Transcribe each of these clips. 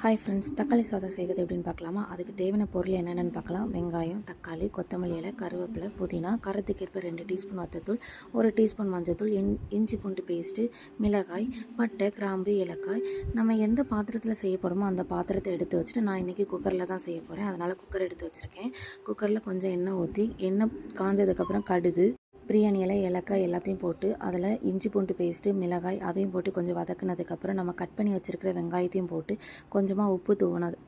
Hi friends, தக்காளி சாதம் செய்வது எப்படின்னு பார்க்கலாமா? அதுக்கு தேவையான பொருள் என்னென்னு பார்க்கலாம். வெங்காயம், தக்காளி, கொத்தமல்லி இலை, கருவேப்பிலை, புதினா, காரத்துக்கேற்ப 2 டீஸ்பூன் வத்தத்தூள், 1 டீஸ்பூன் மஞ்சத்தூள், இஞ்சி பூண்டு பேஸ்ட்டு, மிளகாய், பட்டை, கிராம்பு, ஏலக்காய். நம்ம எந்த பாத்திரத்தில் செய்ய போகிறோமோ அந்த பாத்திரத்தை எடுத்து வச்சுட்டு, நான் இன்றைக்கி குக்கரில் தான் செய்ய போகிறேன். அதனால் குக்கர் எடுத்து வச்சுருக்கேன். குக்கரில் கொஞ்சம் எண்ணெய் ஊற்றி, எண்ணெய் காஞ்சதுக்கப்புறம் கடுகு, பிரியாணி இலை, ஏலக்காய் எல்லாத்தையும் போட்டு அதில் இஞ்சி பூண்டு பேஸ்ட்டு, மிளகாய் அதையும் போட்டு கொஞ்சம் வதக்குனதுக்கப்புறம் நம்ம கட் பண்ணி வச்சுருக்கிற வெங்காயத்தையும் போட்டு கொஞ்சமாக உப்பு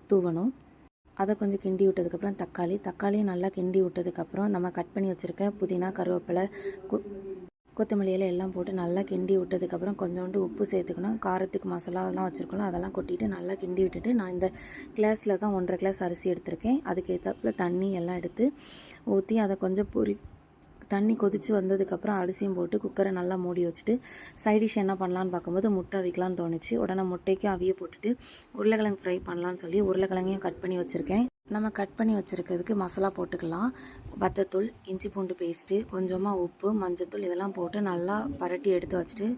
தூவணும். அதை கொஞ்சம் கிண்டி விட்டதுக்கப்புறம் தக்காளியும் நல்லா கிண்டி விட்டதுக்கப்புறம் நம்ம கட் பண்ணி வச்சுருக்க புதினா, கருவேப்பிலை, கொத்தமல்லி இலை எல்லாம் போட்டு நல்லா கிண்டி விட்டதுக்கப்புறம் கொஞ்சோண்டு உப்பு சேர்த்துக்கணும். காரத்துக்கு மசாலாலாம் வச்சுருக்கோம் அதெல்லாம் கொட்டிட்டு நல்லா கிண்டி விட்டுட்டு, நான் இந்த கிளாஸில் தான் 1.5 கிளாஸ் அரிசி எடுத்திருக்கேன். அதுக்கு ஏற்றாப்புல தண்ணி எல்லாம் எடுத்து ஊற்றி அதை கொஞ்சம் தண்ணி கொதித்து வந்ததுக்கப்புறம் அரிசியும் போட்டு குக்கரை நல்லா மூடி வச்சுட்டு சைடிஷ் என்ன பண்ணலான்னு பார்க்கும்போது முட்டை அவிக்கலான்னு தோணுச்சு. உடனே முட்டைக்கு அவிய போட்டுட்டு உருளைக்கிழங்கு ஃப்ரை பண்ணலான்னு சொல்லி உருளைக்கிழங்கையும் கட் பண்ணி வச்சுருக்கேன். நம்ம கட் பண்ணி வச்சுருக்கிறதுக்கு மசாலா போட்டுக்கலாம். வத்தத்தூள், இஞ்சி பூண்டு பேஸ்ட்டு, கொஞ்சமாக உப்பு, மஞ்சத்தூள் இதெல்லாம் போட்டு நல்லா பரட்டி எடுத்து வச்சுட்டு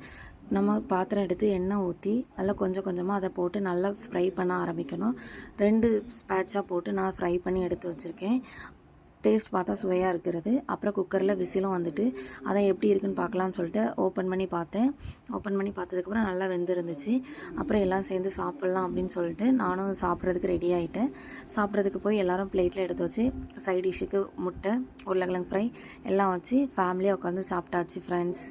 நம்ம பாத்திரம் எடுத்து எண்ணெய் ஊற்றி நல்லா கொஞ்சம் கொஞ்சமாக அதை போட்டு நல்லா ஃப்ரை பண்ண ஆரம்பிக்கணும். 2 ஸ்பேட்சாக போட்டு நான் ஃப்ரை பண்ணி எடுத்து வச்சுருக்கேன். டேஸ்ட் பார்த்தா சுவையாக இருக்கிறது. அப்புறம் குக்கரில் விசிலும் வந்துட்டு அதை எப்படி இருக்குன்னு பார்க்கலான்னு சொல்லிட்டு ஓப்பன் பண்ணி பார்த்தேன். ஓப்பன் பண்ணி பார்த்ததுக்கப்புறம் நல்லா வெந்திருந்துச்சு. அப்புறம் எல்லாம் சேர்ந்து சாப்பிட்லாம் அப்படின்னு சொல்லிட்டு நானும் சாப்பிட்றதுக்கு ரெடி ஆகிட்டேன். சாப்பிட்றதுக்கு போய் எல்லோரும் பிளேட்டில் எடுத்து வச்சு சைட் டிஷ்ஷுக்கு முட்டை, உருளைக்கிழங்கு ஃப்ரை எல்லாம் வச்சு ஃபேமிலியாக உட்காந்து சாப்பிட்டாச்சு ஃப்ரெண்ட்ஸ்.